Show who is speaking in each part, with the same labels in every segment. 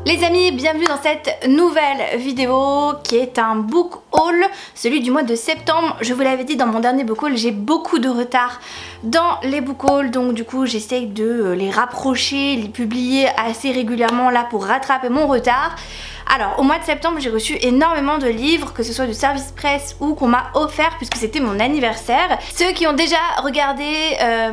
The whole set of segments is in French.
Speaker 1: Les amis, bienvenue dans cette nouvelle vidéo qui est un book haul, celui du mois de septembre. Je vous l'avais dit dans mon dernier book haul, j'ai beaucoup de retard dans les book hauls, donc du coup j'essaye de les rapprocher, les publier assez régulièrement là pour rattraper mon retard. Alors au mois de septembre j'ai reçu énormément de livres, que ce soit de service presse ou qu'on m'a offert puisque c'était mon anniversaire. Ceux qui ont déjà regardé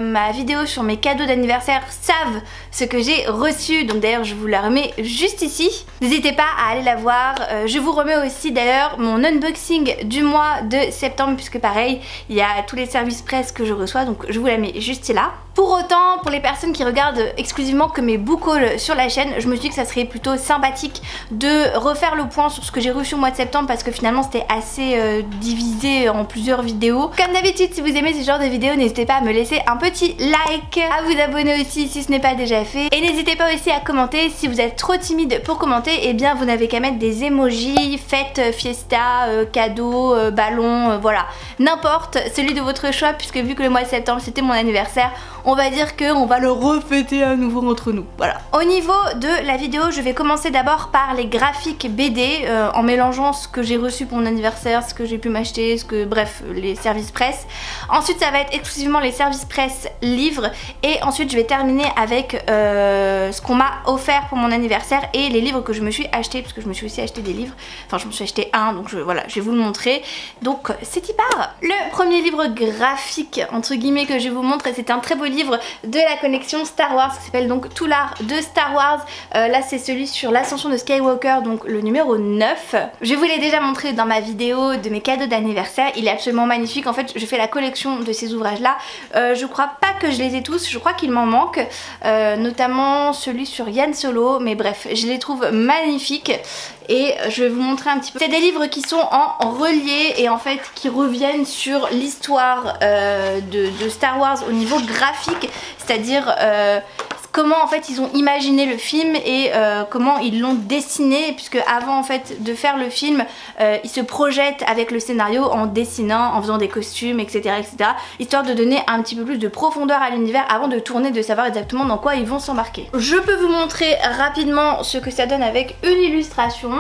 Speaker 1: ma vidéo sur mes cadeaux d'anniversaire savent ce que j'ai reçu, donc d'ailleurs je vous la remets juste ici. N'hésitez pas à aller la voir. Je vous remets aussi d'ailleurs mon unboxing du mois de septembre puisque pareil il y a tous les services presse que je reçois, donc je vous la mets juste là. Pour autant, pour les personnes qui regardent exclusivement que mes book hauls sur la chaîne, je me suis dit que ça serait plutôt sympathique de refaire le point sur ce que j'ai reçu au mois de septembre parce que finalement c'était assez divisé en plusieurs vidéos. Comme d'habitude, si vous aimez ce genre de vidéos, n'hésitez pas à me laisser un petit like, à vous abonner aussi si ce n'est pas déjà fait, et n'hésitez pas aussi à commenter. Si vous êtes trop timide pour commenter, eh bien vous n'avez qu'à mettre des emojis, fête, fiesta, cadeau, ballon, voilà, n'importe, celui de votre choix, puisque vu que le mois de septembre c'était mon anniversaire, on va dire qu'on va le refêter à nouveau entre nous, voilà. Au niveau de la vidéo, je vais commencer d'abord par les graphiques BD, en mélangeant ce que j'ai reçu pour mon anniversaire, ce que j'ai pu m'acheter, bref, les services presse. Ensuite ça va être exclusivement les services presse livres, et ensuite je vais terminer avec ce qu'on m'a offert pour mon anniversaire et les livres que je me suis acheté, parce que je me suis aussi acheté des livres, enfin je me suis acheté un, donc voilà, je vais vous le montrer. Donc c'est y part. Le premier livre graphique entre guillemets que je vais vous montrer, c'est un très beau livre de la collection Star Wars qui s'appelle donc Tout l'art de Star Wars. Là c'est celui sur l'ascension de Skywalker, donc le numéro 9. Je vous l'ai déjà montré dans ma vidéo de mes cadeaux d'anniversaire, il est absolument magnifique. En fait je fais la collection de ces ouvrages là, je crois pas que je les ai tous, je crois qu'il m'en manque, notamment celui sur Yann Solo, mais bref je les trouve magnifiques. Et je vais vous montrer un petit peu. C'est des livres qui sont en relié et en fait qui reviennent sur l'histoire de Star Wars au niveau graphique, c'est-à-dire comment en fait ils ont imaginé le film et comment ils l'ont dessiné, puisque avant en fait de faire le film ils se projettent avec le scénario en dessinant, en faisant des costumes, etc., histoire de donner un petit peu plus de profondeur à l'univers avant de tourner, de savoir exactement dans quoi ils vont s'embarquer. Je peux vous montrer rapidement ce que ça donne avec une illustration.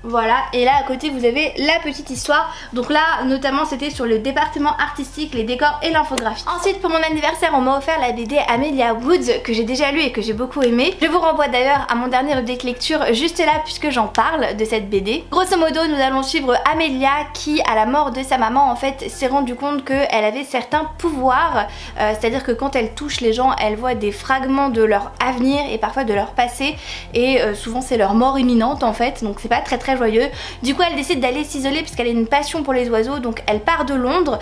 Speaker 1: Voilà, et là à côté vous avez la petite histoire. Donc là notamment c'était sur le département artistique, les décors et l'infographie. Ensuite pour mon anniversaire on m'a offert la BD Amelia Woods que j'ai déjà lu et que j'ai beaucoup aimé. Je vous renvoie d'ailleurs à mon dernier update lecture juste là puisque j'en parle de cette BD. Grosso modo nous allons suivre Amelia qui à la mort de sa maman en fait s'est rendu compte qu'elle avait certains pouvoirs, c'est à dire que quand elle touche les gens elle voit des fragments de leur avenir et parfois de leur passé, et souvent c'est leur mort imminente en fait, donc c'est pas très joyeux. Du coup elle décide d'aller s'isoler puisqu'elle a une passion pour les oiseaux, donc elle part de Londres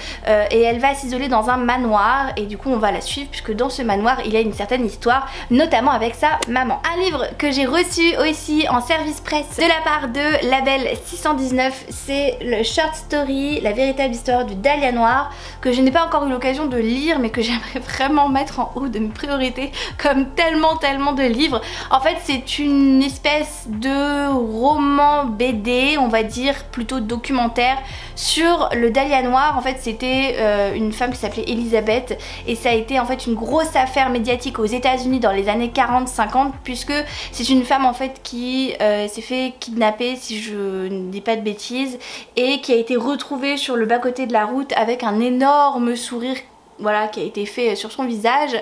Speaker 1: et elle va s'isoler dans un manoir, et du coup on va la suivre puisque dans ce manoir il y a une certaine histoire, notamment avec sa maman. Un livre que j'ai reçu aussi en service presse de la part de Label 619, c'est le short story La véritable histoire du Dahlia noir, que je n'ai pas encore eu l'occasion de lire mais que j'aimerais vraiment mettre en haut de mes priorités comme tellement de livres. En fait c'est une espèce de roman BD, on va dire plutôt documentaire sur le Dahlia noir. En fait c'était une femme qui s'appelait Elisabeth et ça a été en fait une grosse affaire médiatique aux États-Unis dans les années 40-50, puisque c'est une femme en fait qui s'est fait kidnapper, si je ne dis pas de bêtises, et qui a été retrouvée sur le bas-côté de la route avec un énorme sourire, voilà, qui a été fait sur son visage,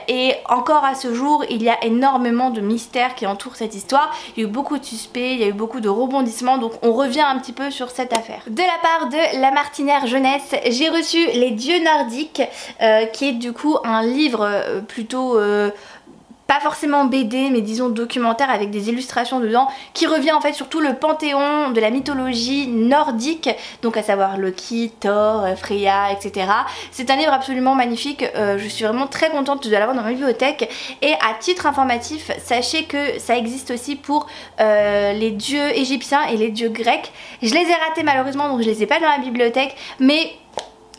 Speaker 1: et encore à ce jour il y a énormément de mystères qui entourent cette histoire. Il y a eu beaucoup de suspects, il y a eu beaucoup de rebondissements, donc on revient un petit peu sur cette affaire. De la part de La Martinière Jeunesse, j'ai reçu Les Dieux Nordiques, qui est du coup un livre plutôt pas forcément BD mais disons documentaire avec des illustrations dedans, qui revient en fait sur tout le panthéon de la mythologie nordique, donc à savoir Loki, Thor, Freya, etc. C'est un livre absolument magnifique, je suis vraiment très contente de l'avoir dans ma bibliothèque. Et à titre informatif, sachez que ça existe aussi pour les dieux égyptiens et les dieux grecs. Je les ai ratés malheureusement donc je les ai pas dans la bibliothèque, mais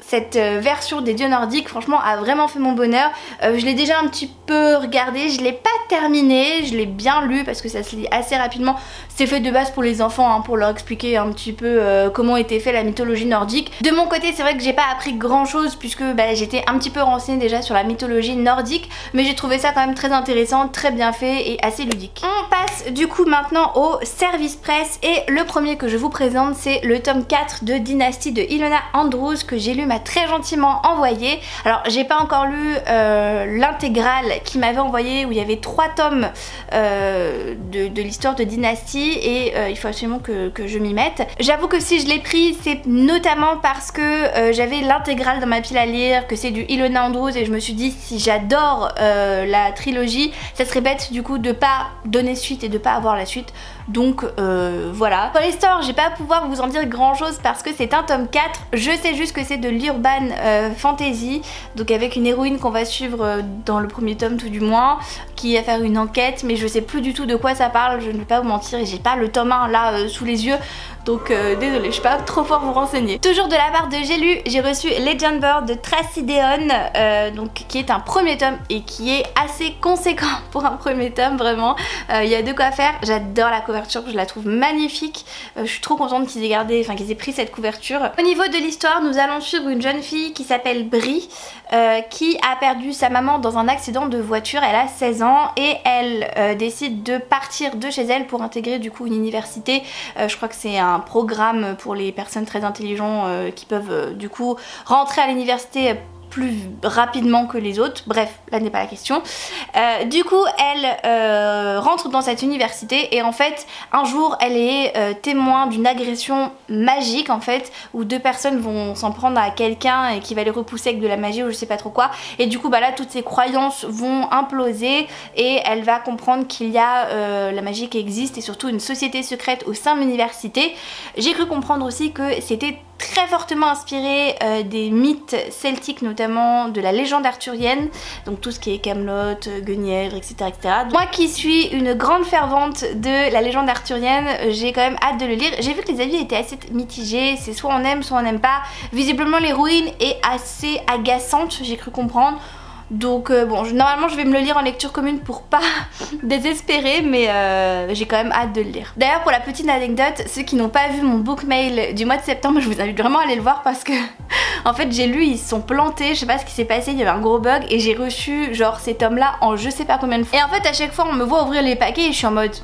Speaker 1: cette version des dieux nordiques franchement a vraiment fait mon bonheur. Je l'ai déjà un petit peu regardé, je l'ai pas terminé, je l'ai bien lu parce que ça se lit assez rapidement. C'est fait de base pour les enfants, hein, pour leur expliquer un petit peu comment était fait la mythologie nordique. De mon côté c'est vrai que j'ai pas appris grand chose puisque j'étais un petit peu renseignée déjà sur la mythologie nordique, mais j'ai trouvé ça quand même très intéressant, très bien fait et assez ludique. On passe du coup maintenant au service presse et le premier que je vous présente c'est le tome 4 de Dynasty de Ilona Andrews que Gélu m'a très gentiment envoyé. Alors j'ai pas encore lu l'intégrale qu'il m'avait envoyé où il y avait 3 tomes de l'histoire de Dynasty et il faut absolument que je m'y mette. J'avoue que si je l'ai pris c'est notamment parce que j'avais l'intégrale dans ma pile à lire, que c'est du Ilona Andrews et je me suis dit si j'adore la trilogie ça serait bête du coup de pas donner suite et de pas avoir la suite. Donc voilà. Pour l'histoire je vais pas pouvoir vous en dire grand chose parce que c'est un tome 4. Je sais juste que c'est de l'urban fantasy, donc avec une héroïne qu'on va suivre dans le premier tome tout du moins, qui va faire une enquête, mais je sais plus du tout de quoi ça parle, je ne vais pas vous mentir et j'ai pas le tome 1 là sous les yeux. Donc désolée, je peux pas trop fort vous renseigner. Toujours de la part de Gélu, j'ai reçu Legend Bird de Tracy Deonn, donc qui est un premier tome et qui est assez conséquent pour un premier tome vraiment. Il y a de quoi faire. J'adore la couverture, je la trouve magnifique. Je suis trop contente qu'ils aient gardé, enfin qu'ils aient pris cette couverture. Au niveau de l'histoire, nous allons suivre une jeune fille qui s'appelle Brie, qui a perdu sa maman dans un accident de voiture. Elle a 16 ans et elle décide de partir de chez elle pour intégrer du coup une université. Je crois que c'est un programme pour les personnes très intelligentes qui peuvent du coup rentrer à l'université plus rapidement que les autres. Bref, là n'est pas la question. Du coup elle rentre dans cette université et en fait un jour elle est témoin d'une agression magique en fait, où 2 personnes vont s'en prendre à quelqu'un et qui va les repousser avec de la magie ou je sais pas trop quoi, et du coup là toutes ses croyances vont imploser et elle va comprendre qu'il y a la magie qui existe et surtout une société secrète au sein de l'université. J'ai cru comprendre aussi que c'était très fortement inspiré des mythes celtiques, notamment de la légende arthurienne, donc tout ce qui est Camelot, Guenièvre, etc., etc. Moi qui suis une grande fervente de la légende arthurienne, j'ai quand même hâte de le lire. J'ai vu que les avis étaient assez mitigés, c'est soit on aime soit on n'aime pas. Visiblement l'héroïne est assez agaçante, j'ai cru comprendre. Donc bon, normalement je vais me le lire en lecture commune pour pas désespérer, mais j'ai quand même hâte de le lire. D'ailleurs pour la petite anecdote, ceux qui n'ont pas vu mon book mail du mois de septembre, je vous invite vraiment à aller le voir parce que en fait j'ai lu, ils se sont plantés, je sais pas ce qui s'est passé, il y avait un gros bug et j'ai reçu genre ces tomes là en je sais pas combien de fois. Et en fait à chaque fois on me voit ouvrir les paquets et je suis en mode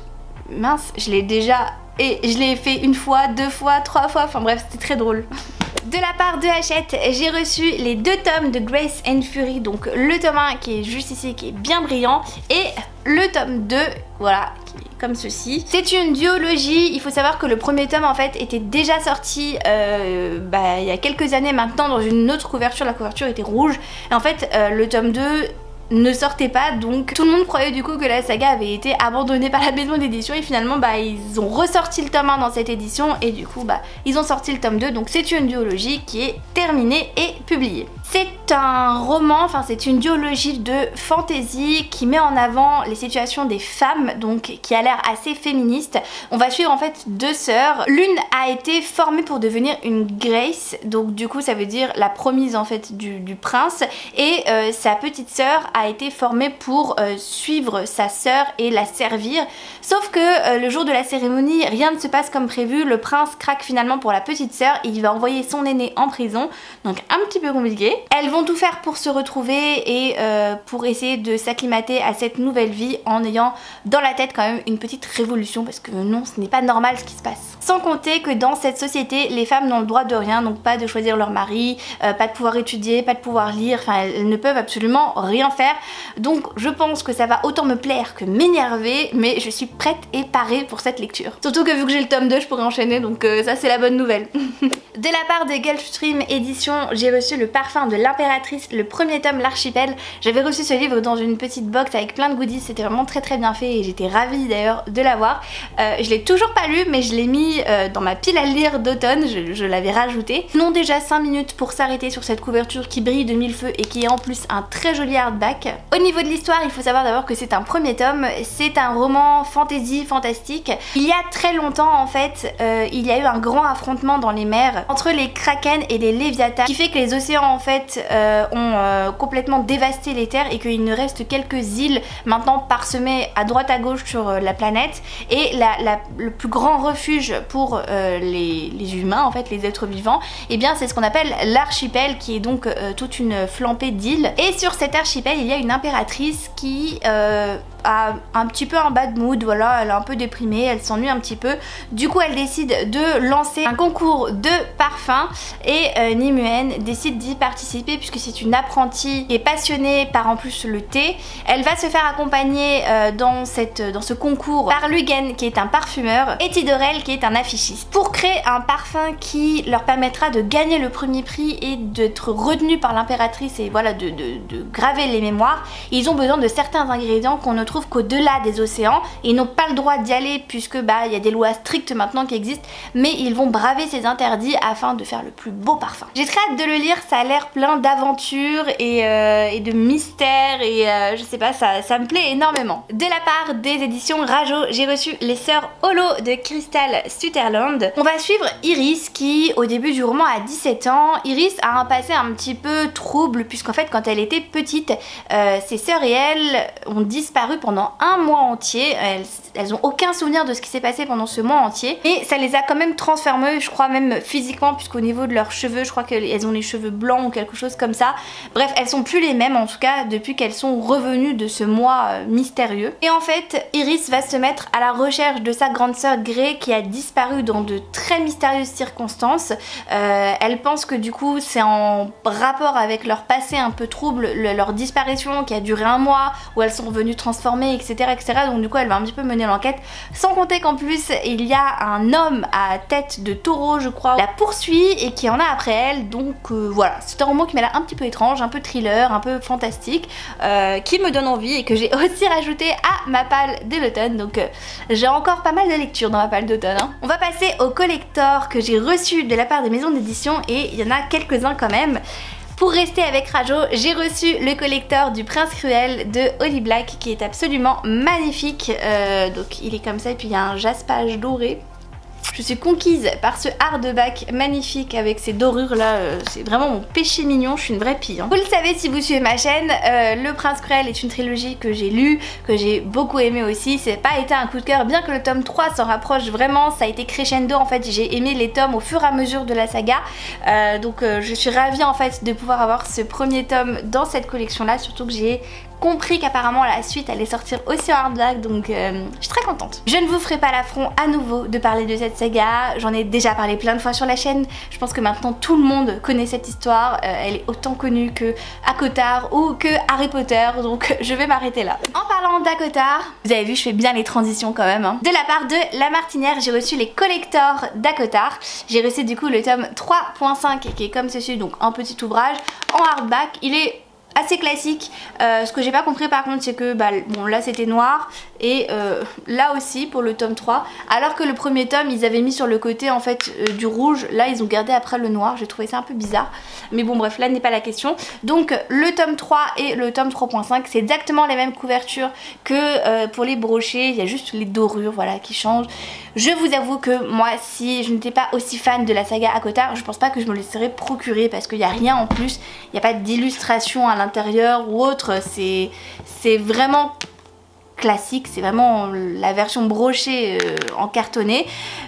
Speaker 1: mince, je l'ai déjà, et je l'ai fait 1 fois, 2 fois, 3 fois, enfin bref c'était très drôle. De la part de Hachette, j'ai reçu les 2 tomes de Grace and Fury, donc le tome 1 qui est juste ici, qui est bien brillant, et le tome 2, voilà, qui est comme ceci. C'est une duologie, il faut savoir que le premier tome en fait était déjà sorti il y a quelques années maintenant dans une autre couverture, la couverture était rouge, et en fait le tome 2 ne sortait pas, donc tout le monde croyait du coup que la saga avait été abandonnée par la maison d'édition et finalement ils ont ressorti le tome 1 dans cette édition et du coup ils ont sorti le tome 2, donc c'est une duologie qui est terminée et publiée. C'est un roman, enfin c'est une duologie de fantasy qui met en avant les situations des femmes, donc qui a l'air assez féministe. On va suivre en fait 2 sœurs. L'une a été formée pour devenir une Grace, donc du coup ça veut dire la promise en fait du prince, et sa petite sœur a été formée pour suivre sa sœur et la servir. Sauf que le jour de la cérémonie, rien ne se passe comme prévu, le prince craque finalement pour la petite sœur et il va envoyer son aîné en prison, donc un petit peu compliqué. Elles vont tout faire pour se retrouver et pour essayer de s'acclimater à cette nouvelle vie en ayant dans la tête quand même une petite révolution, parce que non, ce n'est pas normal ce qui se passe. Sans compter que dans cette société, les femmes n'ont le droit de rien, donc pas de choisir leur mari, pas de pouvoir étudier, pas de pouvoir lire, enfin elles ne peuvent absolument rien faire. Donc je pense que ça va autant me plaire que m'énerver, mais je suis prête et parée pour cette lecture. Surtout que vu que j'ai le tome 2, je pourrais enchaîner, donc ça c'est la bonne nouvelle. De la part de Gulfstream Édition, j'ai reçu Le Parfum de l'Impératrice, le premier tome, l'Archipel. J'avais reçu ce livre dans une petite box avec plein de goodies, c'était vraiment très bien fait et j'étais ravie d'ailleurs de l'avoir. Je l'ai toujours pas lu, mais je l'ai mis dans ma pile à lire d'automne, je l'avais rajouté. Non, déjà 5 minutes pour s'arrêter sur cette couverture qui brille de 1000 feux et qui est en plus un très joli hardback. hardback. Au niveau de l'histoire, il faut savoir d'abord que c'est un premier tome, c'est un roman fantasy fantastique. Il y a très longtemps en fait, il y a eu un grand affrontement dans les mers entre les kraken et les léviathans qui fait que les océans en fait ont complètement dévasté les terres et qu'il ne reste quelques îles maintenant parsemées à droite à gauche sur la planète, et le plus grand refuge pour les humains en fait, les êtres vivants, et bien c'est ce qu'on appelle l'archipel, qui est donc toute une flambée d'îles. Et sur cet archipel il y a une impératrice qui a un petit peu un bad mood, voilà, elle est un peu déprimée, elle s'ennuie un petit peu. Du coup elle décide de lancer un concours de parfums et Nimue décide d'y participer puisque c'est une apprentie qui est passionnée par en plus le thé. Elle va se faire accompagner dans ce concours par Lugen qui est un parfumeur et Tidorel qui est un affichiste pour créer un parfum qui leur permettra de gagner le premier prix et d'être retenus par l'impératrice et voilà de graver les mémoires. Ils ont besoin de certains ingrédients qu'on ne trouve qu'au-delà des océans. Ils n'ont pas le droit d'y aller puisque bah il y a des lois strictes maintenant qui existent, mais ils vont braver ces interdits afin de faire le plus beau parfum. J'ai très hâte de le lire, ça a l'air plein d'aventures et de mystères et je sais pas, ça me plaît énormément. De la part des éditions Rajo, j'ai reçu Les Sœurs Holo de Crystal Sutherland. On va suivre Iris qui au début du roman a 17 ans. Iris a un passé un petit peu trouble puisqu'en fait quand elle était petite, ses sœurs et elle ont disparu pendant un mois entier. Elles ont aucun souvenir de ce qui s'est passé pendant ce mois entier et ça les a quand même transformées, je crois même physiquement, puisqu'au niveau de leurs cheveux, je crois qu'elles ont les cheveux blancs ou quelque chose comme ça. Bref, elles sont plus les mêmes en tout cas depuis qu'elles sont revenues de ce mois mystérieux. Et en fait, Iris va se mettre à la recherche de sa grande sœur Grey qui a disparu dans de très mystérieuses circonstances. Elle pense que du coup c'est en rapport avec leur passé un peu trouble, leur disparition qui a duré un mois, où elles sont revenues transformées, etc., etc. Donc du coup elle va un petit peu mener l'enquête, sans compter qu'en plus il y a un homme à tête de taureau je crois, la poursuit et qui en a après elle. Donc voilà, c'est un roman qui m'a l'air un petit peu étrange, un peu thriller, un peu fantastique, qui me donne envie et que j'ai aussi rajouté à ma palle de l'automne. Donc j'ai encore pas mal de lectures dans ma palle d'automne, hein. On va passer au collector que j'ai reçu de la part des maisons d'édition et il y en a quelques-uns quand même. Pour rester avec Rajo, j'ai reçu le collector du Prince Cruel de Holly Black qui est absolument magnifique. Donc il est comme ça et puis il y a un jaspage doré. Je suis conquise par ce hardback magnifique avec ces dorures là, c'est vraiment mon péché mignon, je suis une vraie pie, hein. Vous le savez si vous suivez ma chaîne, Le Prince Cruel est une trilogie que j'ai lue, que j'ai beaucoup aimé aussi. C'est pas été un coup de cœur, bien que le tome 3 s'en rapproche vraiment, ça a été crescendo en fait, j'ai aimé les tomes au fur et à mesure de la saga. Donc je suis ravie en fait de pouvoir avoir ce premier tome dans cette collection là, surtout que j'ai compris qu'apparemment la suite allait sortir aussi en hardback, donc je suis très contente. Je ne vous ferai pas l'affront à nouveau de parler de cette saga, j'en ai déjà parlé plein de fois sur la chaîne, je pense que maintenant tout le monde connaît cette histoire, elle est autant connue que ACOTAR ou que Harry Potter, donc je vais m'arrêter là. En parlant d'ACOTAR, vous avez vu je fais bien les transitions quand même, hein. De la part de La Martinière, j'ai reçu les collectors d'ACOTAR, j'ai reçu du coup le tome 3.5 qui est comme ceci, donc un petit ouvrage en hardback. Il est assez classique. Ce que j'ai pas compris par contre c'est que bon là c'était noir et là aussi pour le tome 3, alors que le premier tome ils avaient mis sur le côté en fait du rouge, là ils ont gardé après le noir. J'ai trouvé ça un peu bizarre, mais bon bref, là n'est pas la question. Donc le tome 3 et le tome 3.5 c'est exactement les mêmes couvertures que pour les brochets, il y a juste les dorures voilà qui changent. Je vous avoue que moi si je n'étais pas aussi fan de la saga ACOTAR, je pense pas que je me le serais procuré parce qu'il n'y a rien en plus, il n'y a pas d'illustration à l'intérieur ou autre, c'est vraiment classique, c'est vraiment la version brochée en cartonné.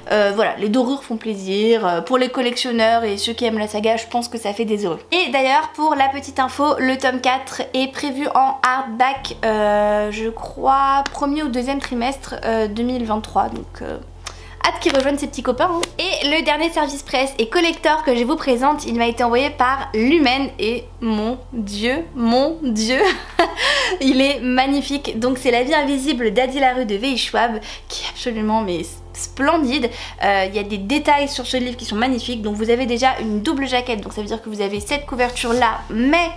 Speaker 1: Voilà, les dorures font plaisir, pour les collectionneurs et ceux qui aiment la saga je pense que ça fait des heureux. Et d'ailleurs pour la petite info, le tome 4 est prévu en hardback je crois premier ou deuxième trimestre 2023, donc hâte qu'ils rejoignent ses petits copains, hein. Et le dernier service presse et collector que je vous présente, il m'a été envoyé par Lumen et mon dieu il est magnifique. Donc c'est La vie invisible d'Adi Larue de V.I. Schwab qui est absolument mais splendide. Il y a des détails sur ce livre qui sont magnifiques. Donc vous avez déjà une double jaquette, donc ça veut dire que vous avez cette couverture là, mais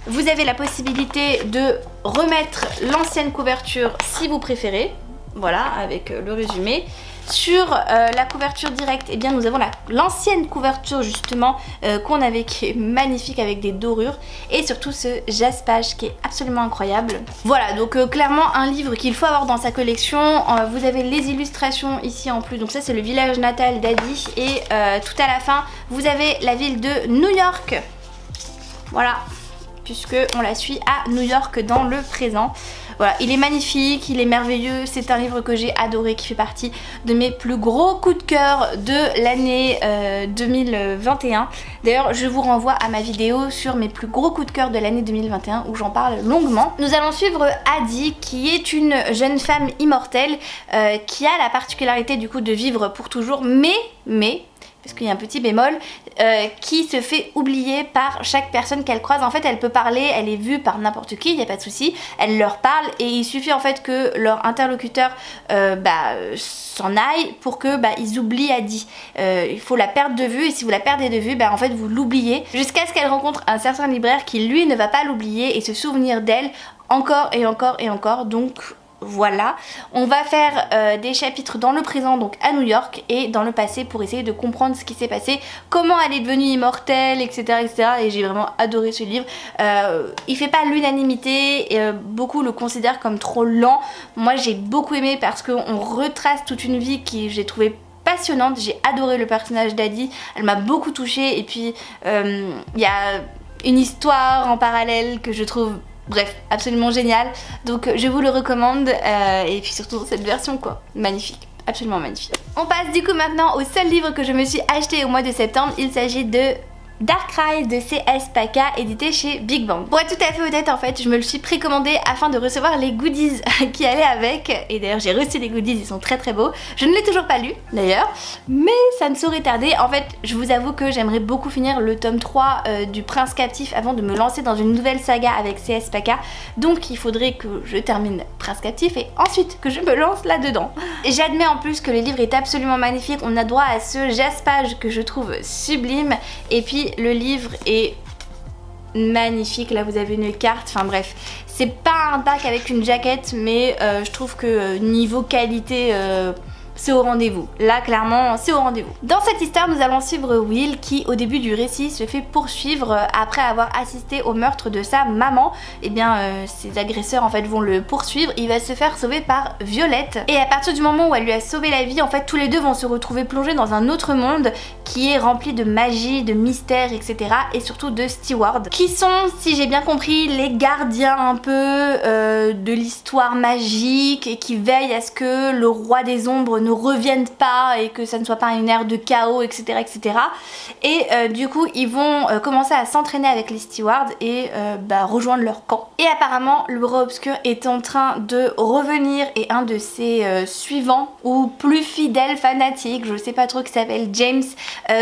Speaker 1: vous avez la possibilité de remettre l'ancienne couverture si vous préférez. Voilà, avec le résumé. Sur la couverture directe, eh bien nous avons l'ancienne couverture justement qu'on avait, qui est magnifique avec des dorures, et surtout ce jaspage qui est absolument incroyable. Voilà, donc clairement un livre qu'il faut avoir dans sa collection. Vous avez les illustrations ici en plus, donc ça c'est le village natal d'Addie, et tout à la fin vous avez la ville de New York. Voilà, puisque on la suit à New York dans le présent. Voilà, il est magnifique, il est merveilleux, c'est un livre que j'ai adoré, qui fait partie de mes plus gros coups de cœur de l'année 2021. D'ailleurs, je vous renvoie à ma vidéo sur mes plus gros coups de cœur de l'année 2021 où j'en parle longuement. Nous allons suivre Addie, qui est une jeune femme immortelle qui a la particularité du coup de vivre pour toujours, mais parce qu'il y a un petit bémol, qui se fait oublier par chaque personne qu'elle croise. En fait, elle peut parler, elle est vue par n'importe qui, il n'y a pas de souci. Elle leur parle et il suffit en fait que leur interlocuteur s'en aille pour que ils oublient Addie. Il faut la perdre de vue, et si vous la perdez de vue, en fait vous l'oubliez jusqu'à ce qu'elle rencontre un certain libraire qui lui ne va pas l'oublier et se souvenir d'elle encore et encore et encore. Donc voilà, on va faire des chapitres dans le présent, donc à New York, et dans le passé pour essayer de comprendre ce qui s'est passé, comment elle est devenue immortelle, etc. etc. Et j'ai vraiment adoré ce livre. Il fait pas l'unanimité, beaucoup le considèrent comme trop lent. Moi j'ai beaucoup aimé parce qu'on retrace toute une vie qui j'ai trouvé passionnante. J'ai adoré le personnage d'Addie, elle m'a beaucoup touchée, et puis il y a une histoire en parallèle que je trouve... Bref, absolument génial, donc je vous le recommande, et puis surtout cette version quoi, magnifique, absolument magnifique. On passe du coup maintenant au seul livre que je me suis acheté au mois de septembre. Il s'agit de Darkrai de C.S. Paca, édité chez Big Bang. Pour être tout à fait honnête, en fait, je me le suis précommandé afin de recevoir les goodies qui allaient avec, et d'ailleurs j'ai reçu les goodies, ils sont très très beaux. Je ne l'ai toujours pas lu d'ailleurs, mais ça ne saurait tarder. En fait, je vous avoue que j'aimerais beaucoup finir le tome 3 du Prince Captif avant de me lancer dans une nouvelle saga avec C.S. Paca, donc il faudrait que je termine Prince Captif et ensuite que je me lance là-dedans. J'admets en plus que le livre est absolument magnifique, on a droit à ce jaspage que je trouve sublime, et puis le livre est magnifique. Là vous avez une carte, enfin bref, c'est pas un pack avec une jaquette, mais je trouve que niveau qualité c'est au rendez-vous. Là clairement c'est au rendez-vous. Dans cette histoire nous allons suivre Will qui au début du récit se fait poursuivre après avoir assisté au meurtre de sa maman. Et bien ses agresseurs en fait vont le poursuivre, il va se faire sauver par Violette, et à partir du moment où elle lui a sauvé la vie, en fait tous les deux vont se retrouver plongés dans un autre monde qui est rempli de magie, de mystères, etc. et surtout de stewards qui sont, si j'ai bien compris, les gardiens un peu de l'histoire magique, et qui veillent à ce que le roi des ombres ne reviennent pas et que ça ne soit pas une ère de chaos, etc. etc. Et du coup ils vont commencer à s'entraîner avec les stewards et rejoindre leur camp. Et apparemment le roi obscur est en train de revenir, et un de ses suivants ou plus fidèles fanatiques, je sais pas trop, qui s'appelle James,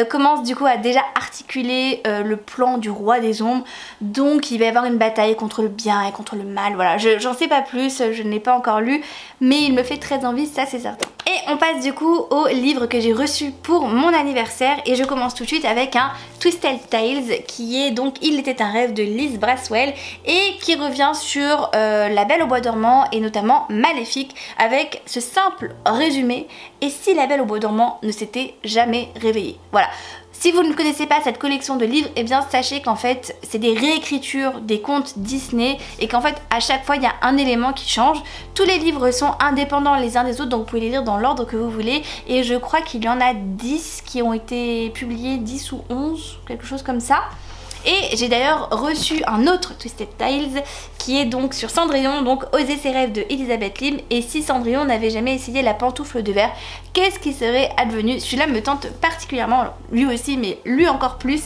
Speaker 1: commence du coup à déjà articuler le plan du roi des ombres. Donc il va y avoir une bataille contre le bien et contre le mal. Voilà, j'en sais pas plus, je ne l'ai pas encore lu, mais il me fait très envie, ça c'est certain. Et on passe du coup au livre que j'ai reçu pour mon anniversaire, et je commence tout de suite avec un Twisted Tales qui est donc Il était un rêve de Liz Braswell, et qui revient sur La Belle au bois dormant et notamment Maléfique, avec ce simple résumé: et si la Belle au bois dormant ne s'était jamais réveillée. Voilà. Si vous ne connaissez pas cette collection de livres, eh bien sachez qu'en fait c'est des réécritures des contes Disney, et qu'en fait à chaque fois il y a un élément qui change. Tous les livres sont indépendants les uns des autres, donc vous pouvez les lire dans l'ordre que vous voulez, et je crois qu'il y en a 10 qui ont été publiés, 10 ou 11, quelque chose comme ça. Et j'ai d'ailleurs reçu un autre Twisted Tales qui est donc sur Cendrillon, donc Oser ses rêves de Elisabeth Lim. Et si Cendrillon n'avait jamais essayé la pantoufle de verre, qu'est-ce qui serait advenu? Celui-là me tente particulièrement, alors, lui aussi mais lui encore plus.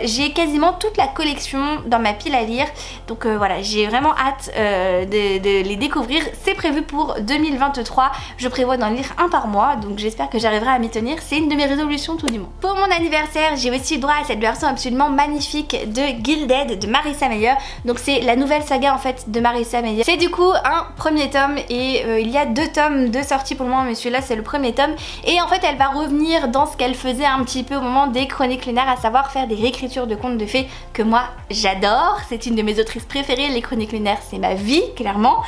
Speaker 1: J'ai quasiment toute la collection dans ma pile à lire, donc voilà, j'ai vraiment hâte de les découvrir. C'est prévu pour 2023, je prévois d'en lire un par mois, donc j'espère que j'arriverai à m'y tenir, c'est une de mes résolutions tout du moins. Pour mon anniversaire, j'ai aussi droit à cette version absolument magnifique de Gilded de Marissa Meyer, donc c'est la nouvelle saga en fait de Marissa Meyer. C'est du coup un premier tome et il y a 2 tomes de sortie pour le moment, mais celui-là c'est le premier tome. Et en fait elle va revenir dans ce qu'elle faisait un petit peu au moment des Chroniques lunaires, à savoir faire des réécritures de contes de fées que moi j'adore. C'est une de mes autrices préférées, les Chroniques lunaires c'est ma vie clairement.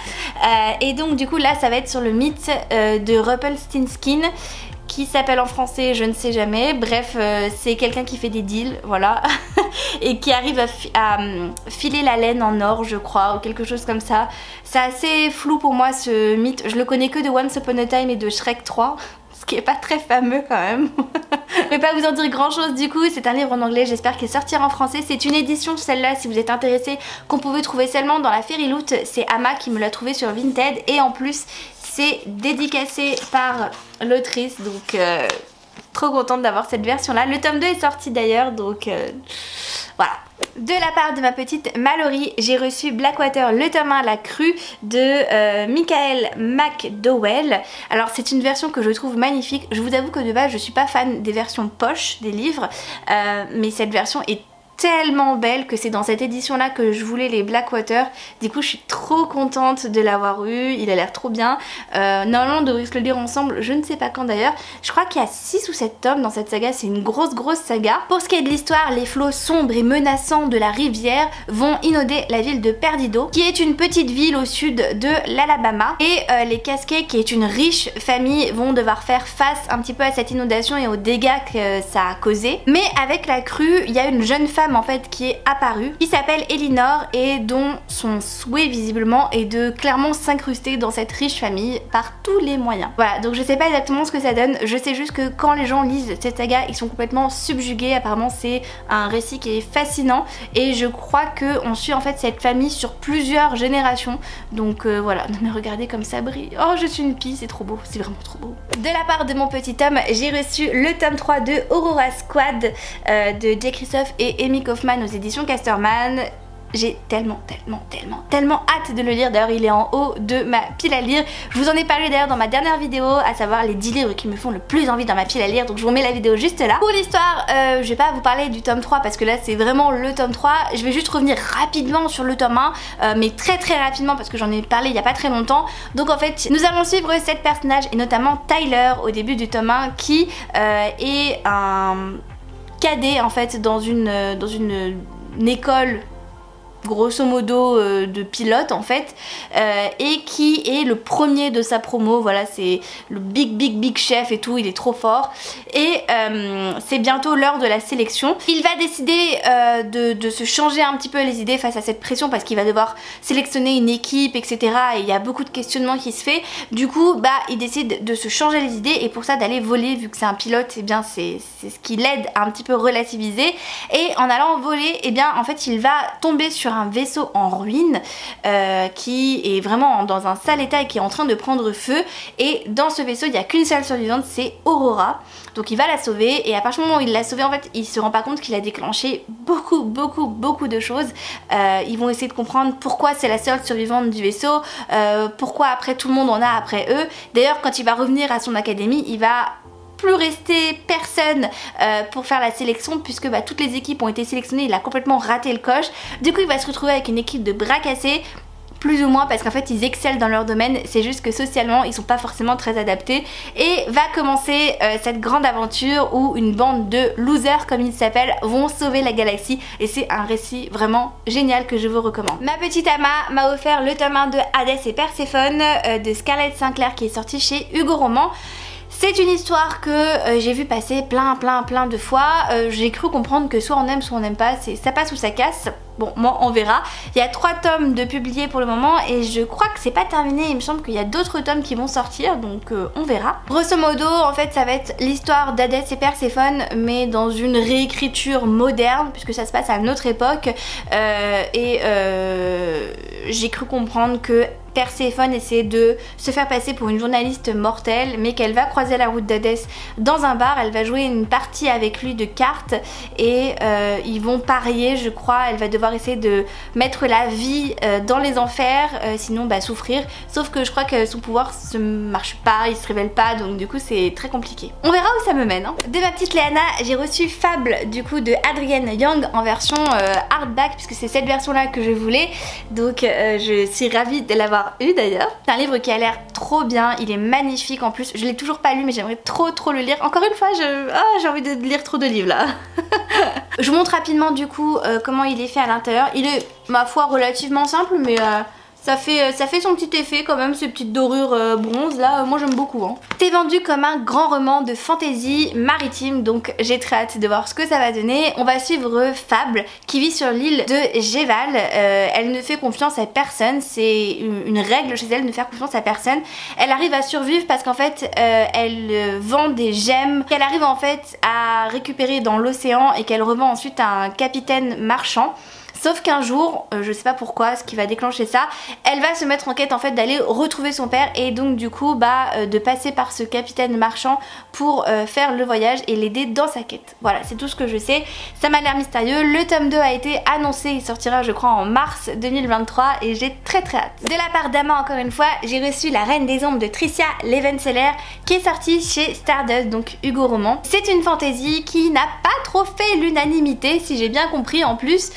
Speaker 1: Et donc du coup là ça va être sur le mythe de Rumpelstiltskin, qui s'appelle en français je ne sais jamais. Bref, c'est quelqu'un qui fait des deals, voilà, et qui arrive à filer la laine en or je crois, ou quelque chose comme ça. C'est assez flou pour moi ce mythe, je le connais que de Once Upon a Time et de Shrek 3, ce qui est pas très fameux quand même. Je vais pas vous en dire grand chose du coup, c'est un livre en anglais, j'espère qu'il sortira en français. C'est une édition celle-là, si vous êtes intéressé, qu'on pouvait trouver seulement dans la Fairy Loot. C'est Ama qui me l'a trouvé sur Vinted et en plus c'est dédicacé par l'autrice, donc trop contente d'avoir cette version là. Le tome 2 est sorti d'ailleurs, donc voilà. De la part de ma petite Mallory, j'ai reçu Blackwater, le tome 1, la crue de Michael McDowell. Alors c'est une version que je trouve magnifique. Je vous avoue que de base je suis pas fan des versions poche des livres, mais cette version est tellement belle que c'est dans cette édition là que je voulais les Blackwater. Du coup je suis trop contente de l'avoir eu, il a l'air trop bien. Normalement on devrait se le lire ensemble, je ne sais pas quand d'ailleurs. Je crois qu'il y a 6 ou 7 tomes dans cette saga, c'est une grosse saga. Pour ce qui est de l'histoire, les flots sombres et menaçants de la rivière vont inonder la ville de Perdido, qui est une petite ville au sud de l'Alabama, et les Casquets, qui est une riche famille, vont devoir faire face un petit peu à cette inondation et aux dégâts que ça a causé. Mais avec la crue, il y a une jeune femme en fait qui est apparue, qui s'appelle Elinor et dont son souhait visiblement est de clairement s'incruster dans cette riche famille par tous les moyens. Voilà, donc je sais pas exactement ce que ça donne, je sais juste que quand les gens lisent cette saga ils sont complètement subjugués. Apparemment c'est un récit qui est fascinant et je crois qu'on suit en fait cette famille sur plusieurs générations, donc voilà. Non mais regardez comme ça brille, oh je suis une pie, c'est trop beau, c'est vraiment trop beau. De la part de mon petit tome, j'ai reçu le tome 3 de Aurora Squad de Jay Kristoff et Amy Kaufman aux éditions Casterman. J'ai tellement hâte de le lire. D'ailleurs il est en haut de ma pile à lire. Je vous en ai parlé d'ailleurs dans ma dernière vidéo, à savoir les 10 livres qui me font le plus envie dans ma pile à lire, donc je vous mets la vidéo juste là. Pour l'histoire, je vais pas vous parler du tome 3 parce que là c'est vraiment le tome 3. Je vais juste revenir rapidement sur le tome 1, mais très rapidement parce que j'en ai parlé il y a pas très longtemps. Donc en fait nous allons suivre 7 personnages et notamment Tyler au début du tome 1 qui est un cadet en fait dans une école grosso modo de pilote en fait, et qui est le premier de sa promo. Voilà, c'est le big chef et tout, il est trop fort et c'est bientôt l'heure de la sélection. Il va décider de se changer un petit peu les idées face à cette pression parce qu'il va devoir sélectionner une équipe etc, et il y a beaucoup de questionnements qui se fait. Du coup bah il décide de se changer les idées et pour ça d'aller voler, vu que c'est un pilote, et bien c'est ce qui l'aide à un petit peu relativiser. Et en allant voler, et bien en fait il va tomber sur un vaisseau en ruine qui est vraiment dans un sale état et qui est en train de prendre feu, et dans ce vaisseau il n'y a qu'une seule survivante, c'est Aurora. Donc il va la sauver et à partir du moment où il l'a sauvée en fait il se rend pas compte qu'il a déclenché beaucoup de choses. Ils vont essayer de comprendre pourquoi c'est la seule survivante du vaisseau, pourquoi après tout le monde en a après eux. D'ailleurs quand il va revenir à son académie il va plus rester personne pour faire la sélection puisque bah, toutes les équipes ont été sélectionnées, il a complètement raté le coche. Du coup il va se retrouver avec une équipe de bras cassés, plus ou moins, parce qu'en fait ils excellent dans leur domaine, c'est juste que socialement ils sont pas forcément très adaptés. Et va commencer cette grande aventure où une bande de losers comme ils s'appellent vont sauver la galaxie, et c'est un récit vraiment génial que je vous recommande. Ma petite Ama m'a offert le tome 1 de Hadès et Perséphone de Scarlett Sinclair qui est sorti chez Hugo Roman. C'est une histoire que j'ai vu passer plein de fois. J'ai cru comprendre que soit on aime soit on n'aime pas, ça passe ou ça casse. Bon, moi on verra. Il y a 3 tomes de publiés pour le moment et je crois que c'est pas terminé. Il me semble qu'il y a d'autres tomes qui vont sortir, donc on verra. Grosso modo, en fait, ça va être l'histoire d'Hadès et Perséphone, mais dans une réécriture moderne, puisque ça se passe à une autre époque. J'ai cru comprendre que Perséphone essaie de se faire passer pour une journaliste mortelle, mais qu'elle va croiser la route d'Hadès dans un bar. Elle va jouer une partie avec lui de cartes et ils vont parier, je crois. Elle va devoir essayer de mettre la vie dans les enfers, sinon bah, souffrir. Sauf que je crois que son pouvoir ne marche pas, il se révèle pas, donc du coup c'est très compliqué. On verra où ça me mène. Hein. De ma petite Léana, j'ai reçu Fable du coup de Adrienne Young en version hardback, puisque c'est cette version là que je voulais. Donc je suis ravie de l'avoir eu d'ailleurs. C'est un livre qui a l'air trop bien, il est magnifique en plus. Je l'ai toujours pas lu mais j'aimerais trop le lire. Encore une fois, j'ai envie de lire trop de livres là. Je vous montre rapidement du coup comment il est fait à l'intérieur. Il est ma foi relativement simple mais ça fait son petit effet quand même, ces petites dorures bronze là, moi j'aime beaucoup. Hein. C'est vendu comme un grand roman de fantasy maritime, donc j'ai très hâte de voir ce que ça va donner. On va suivre Fable qui vit sur l'île de Géval. Elle ne fait confiance à personne, c'est une règle chez elle de ne faire confiance à personne. Elle arrive à survivre parce qu'en fait elle vend des gemmes qu'elle arrive en fait à récupérer dans l'océan et qu'elle revend ensuite à un capitaine marchand. Sauf qu'un jour, je sais pas pourquoi, ce qui va déclencher ça, elle va se mettre en quête en fait d'aller retrouver son père et donc du coup de passer par ce capitaine marchand pour faire le voyage et l'aider dans sa quête. Voilà, c'est tout ce que je sais. Ça m'a l'air mystérieux. Le tome 2 a été annoncé, il sortira je crois en mars 2023 et j'ai très hâte. De la part d'Ama encore une fois, j'ai reçu La Reine des Ombres de Tricia Levenseller qui est sortie chez Stardust, donc Hugo Roman. C'est une fantasy qui n'a pas trop fait l'unanimité si j'ai bien compris en plus.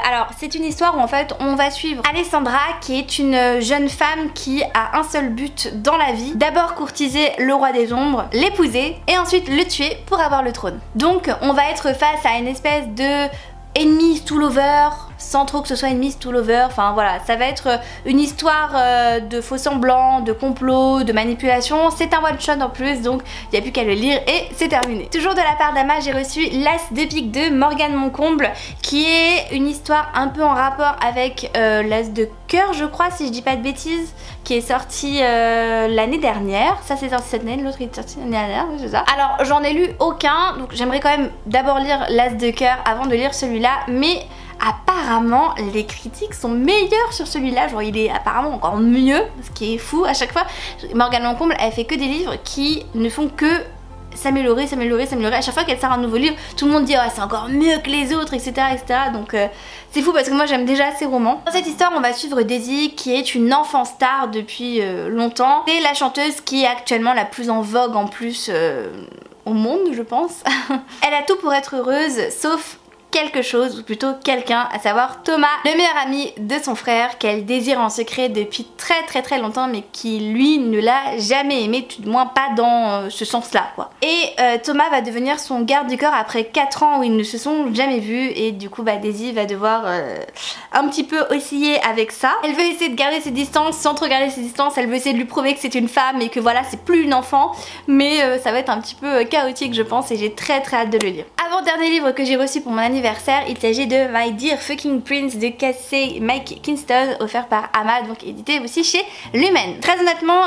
Speaker 1: Alors c'est une histoire où en fait on va suivre Alessandra qui est une jeune femme qui a un seul but dans la vie. D'abord courtiser le roi des ombres, l'épouser et ensuite le tuer pour avoir le trône. Donc on va être face à une espèce de enemies to lovers sans trop que ce soit enemies to lovers, enfin voilà, ça va être une histoire de faux semblants, de complot, de manipulation. C'est un one shot en plus donc il n'y a plus qu'à le lire et c'est terminé. Toujours de la part d'Ama, j'ai reçu L'As de pique de Morgane Moncomble qui est une histoire un peu en rapport avec L'As de cœur je crois si je dis pas de bêtises, qui est sorti l'année dernière. Ça c'est sorti cette année, l'autre est sorti l'année dernière, c'est ça. Alors j'en ai lu aucun donc j'aimerais quand même d'abord lire L'As de cœur avant de lire celui-là, mais apparemment les critiques sont meilleures sur celui-là, genre il est apparemment encore mieux, ce qui est fou à chaque fois. Morgane Moncomble elle fait que des livres qui ne font que s'améliorer, à chaque fois qu'elle sort un nouveau livre tout le monde dit oh, c'est encore mieux que les autres, etc. donc c'est fou parce que moi j'aime déjà ces romans. Dans cette histoire on va suivre Daisy qui est une enfant star depuis longtemps. C'est la chanteuse qui est actuellement la plus en vogue en plus au monde je pense. Elle a tout pour être heureuse sauf quelque chose, ou plutôt quelqu'un, à savoir Thomas, le meilleur ami de son frère qu'elle désire en secret depuis très longtemps mais qui lui ne l'a jamais aimé, du moins pas dans ce sens là quoi. Et Thomas va devenir son garde du corps après 4 ans où ils ne se sont jamais vus et du coup Daisy va devoir un petit peu osciller avec ça. Elle veut essayer de garder ses distances sans trop garder ses distances, elle veut essayer de lui prouver que c'est une femme et que voilà c'est plus une enfant, mais ça va être un petit peu chaotique je pense et j'ai très hâte de le lire. Avant-dernier livre que j'ai reçu pour mon anniversaire, il s'agit de My Dear Fucking Prince de Casey Mike Kingston, offert par Ama, donc édité aussi chez Lumen. Très honnêtement,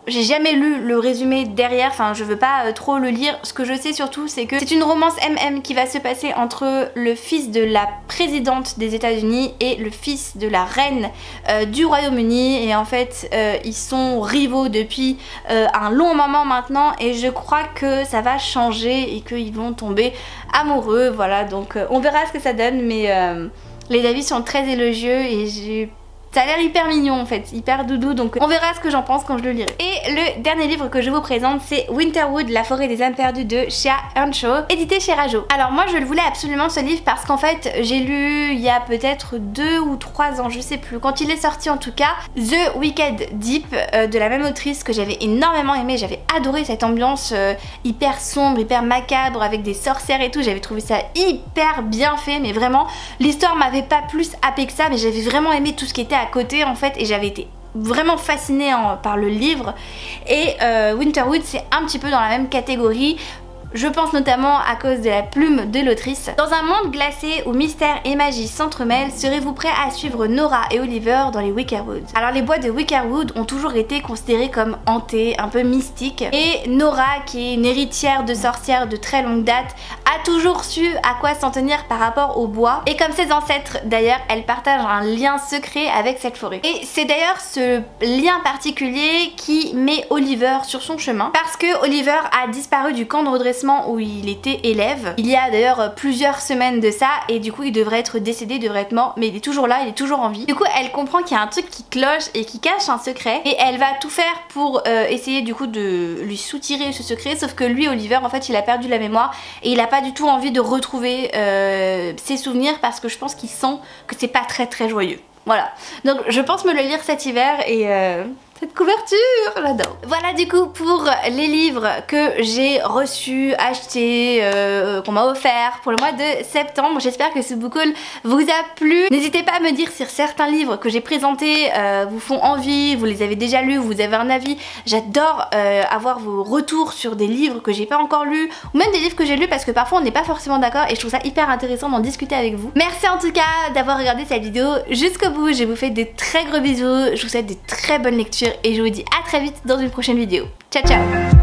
Speaker 1: j'ai jamais lu le résumé derrière, enfin je veux pas trop le lire. Ce que je sais surtout c'est que c'est une romance MM qui va se passer entre le fils de la présidente des États-Unis et le fils de la reine du Royaume-Uni et en fait ils sont rivaux depuis un long moment maintenant et je crois que ça va changer et qu'ils vont tomber amoureux, voilà donc on verra ce que ça donne mais les avis sont très élogieux et ça a l'air hyper mignon en fait, hyper doudou, donc on verra ce que j'en pense quand je le lirai. Et le dernier livre que je vous présente c'est Winterwood, la forêt des âmes perdues de Shea Earnshaw, édité chez Rajo. Alors moi je le voulais absolument ce livre parce qu'en fait j'ai lu il y a peut-être 2 ou 3 ans, je sais plus, quand il est sorti en tout cas, The Wicked Deep de la même autrice que j'avais énormément aimé, j'avais adoré cette ambiance hyper sombre, hyper macabre avec des sorcières et tout, j'avais trouvé ça hyper bien fait mais vraiment l'histoire m'avait pas plus happé que ça mais j'avais vraiment aimé tout ce qui était à côté en fait et j'avais été vraiment fascinée par le livre et Winterwood c'est un petit peu dans la même catégorie. Je pense notamment à cause de la plume de l'autrice. Dans un monde glacé où mystère et magie s'entremêlent, serez-vous prêt à suivre Nora et Oliver dans les Wickerwood? Alors les bois de Wickerwood ont toujours été considérés comme hantés, un peu mystiques, et Nora, qui est une héritière de sorcière de très longue date, a toujours su à quoi s'en tenir par rapport au bois, et comme ses ancêtres d'ailleurs, elle partage un lien secret avec cette forêt. Et c'est d'ailleurs ce lien particulier qui met Oliver sur son chemin, parce que Oliver a disparu du camp de redressement où il était élève. Il y a d'ailleurs plusieurs semaines de ça, et du coup il devrait être décédé, il devrait être mort, mais il est toujours là, il est toujours en vie. Du coup elle comprend qu'il y a un truc qui cloche et qui cache un secret, et elle va tout faire pour essayer du coup de lui soutirer ce secret, sauf que lui, Oliver, en fait il a perdu la mémoire et il a pas du tout envie de retrouver ses souvenirs, parce que je pense qu'il sent que c'est pas très joyeux. Voilà, donc je pense me le lire cet hiver, et cette couverture, j'adore. Voilà du coup pour les livres que j'ai reçus, achetés, qu'on m'a offert pour le mois de septembre. J'espère que ce book haul vous a plu. N'hésitez pas à me dire si certains livres que j'ai présentés vous font envie, vous les avez déjà lus, vous avez un avis. J'adore avoir vos retours sur des livres que j'ai pas encore lus, ou même des livres que j'ai lus, parce que parfois on n'est pas forcément d'accord, et je trouve ça hyper intéressant d'en discuter avec vous. Merci en tout cas d'avoir regardé cette vidéo jusqu'au bout. Je vous fais de très gros bisous, je vous souhaite de très bonnes lectures, et je vous dis à très vite dans une prochaine vidéo. Ciao ciao.